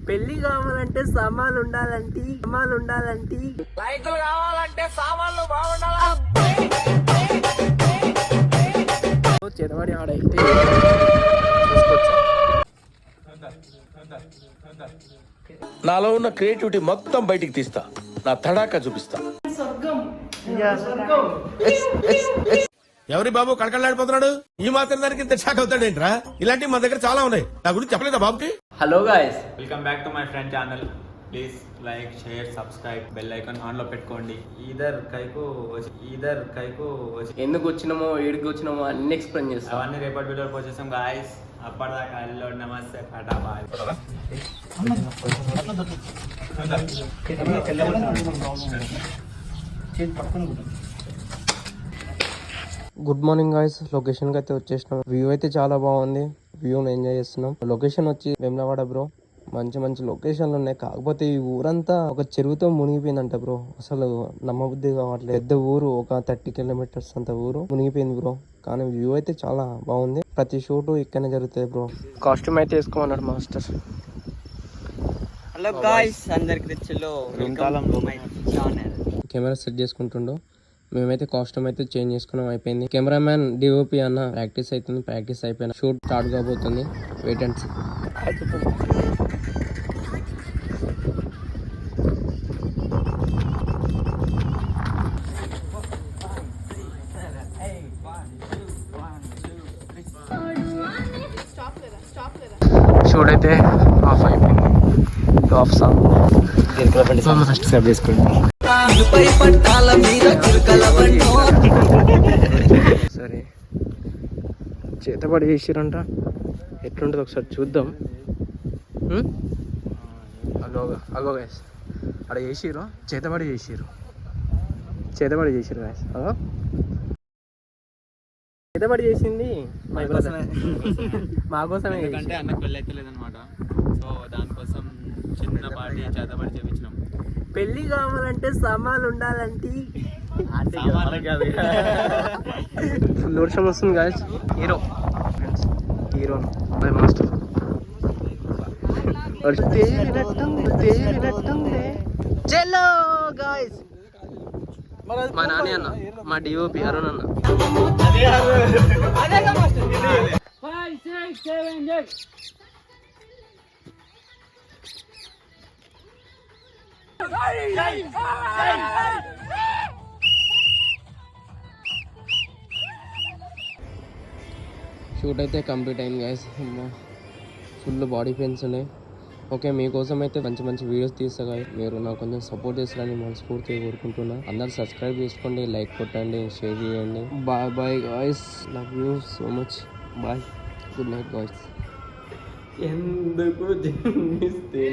పెళ్లి కావాలంటే సామాన్లు ఉండాలంటే లైకులు కావాలంటే సామాన్లు బాగుండాలి. చెదవాడి ఆడైతే నాలో ఉన్న క్రియేటివిటీ మొత్తం బయటికి తీస్తా, నా తడాకా చూపిస్తా. ఎవరి బాబు కళకళలాడిపోతున్నాడు? ఈ మాత్రం దానికి ఇంత షాక్ అవుతాడేంట్రా? ఇలాంటివి మా దగ్గర చాలా ఉన్నాయి. నా గురించి చెప్పలేదా బాబుకి? Hello guys, welcome back to my friend channel. Please like, share, subscribe, bell icon on లో పెట్టుకోండి. ఈదర్ కైకు ఎందుకు వచ్చినామో ఏడికి వచ్చినామో అన్ని ఎక్స్ప్లెయిన్ చేస్తాం. అవన్నీ రేపటి వీడియోకి వచ్చేసాం గాయస్. అప్పటిదాకా హలో నమస్తే tata bye. Good morning guys, location కి అయితే వచ్చేసినాం. వ్యూ అయితే చాలా బాగుంది, వ్యూని ఎంజాయ్ చేస్తున్నాం. లొకేషన్ వచ్చి వేములవాడ బ్రో. మంచి మంచి లొకేషన్లు ఉన్నాయి, కాకపోతే ఈ ఊరంతా ఒక చెరువుతో మునిగిపోయిందంట బ్రో. అసలు నమ్మబుద్ధి కావట్లేదు. పెద్ద ఊరు, ఒక 30 కిలోమీటర్స్ అంత ఊరు మునిగిపోయింది బ్రో. కానీ వ్యూ అయితే చాలా బాగుంది. ప్రతి షూట్ ఇక్కడనే జరుగుతుంది బ్రో. కాస్ట్యూమ్ అయితే వేసుకోమన్నాడు మాస్టర్. హలో గాయ్స్, అందరికి తెచ్చలో కెమెరా సెట్ చేసుకుంటుండో. మేమైతే కాస్ట్యూమ్ అయితే చేంజ్ చేసుకున్నాం, అయిపోయింది. కెమెరామ్యాన్ డిఓపి అన్న ప్రాక్టీస్ అవుతుంది, ప్రాక్టీస్ అయిపోయిన షూట్ స్టార్ట్ కాబోతుంది. Wait and see. షూట్ అయితే ఆఫ్ అయిపోయింది. ఆఫ్ సాంగ్ సబ్స్క్రైబ్ చేసుకోండి. సరే, చేతబడి చేసిరంట, ఎట్లుంటుంది ఒకసారి చూద్దాం. అగో గైస్, అక్కడ చేసిరు, చేతబడి చేసిరు గైస్. అగో చేతబడి చేసింది మా కోసమే. ఎందుకంటే అన్నకు పెళ్ళి అయితే లేదనమాట, సో దానికోసం చిన్న పార్టీ చేతబడి చేపించినాం. పెళ్లి కావాలంటే సామాన్లు ఉండాలంటే ఫుల్ వర్షం వస్తుంది గాయస్. హీరో మాస్టర్ చలో గాయస్. మా నాని అన్న, మా డిఓపి అరుణ్ అన్న. షూట్ అయితే కంప్లీట్ అయింది గైస్. ఫుల్ బాడీ పెయిన్స్ ఉన్నాయి. ఓకే, మీకోసం అయితే మంచి మంచి వీడియోస్ తీస్తా గాయస్. మీరు నాకు కొంచెం సపోర్ట్ చేస్తారని మనస్ఫూర్తిగా కోరుకుంటున్నా. అందరు సబ్స్క్రైబ్ చేసుకోండి, లైక్ కొట్టండి, షేర్ చేయండి. Bye bye guys, love you so much. Bye, good night guys. ఎందుకు జన్మిస్తే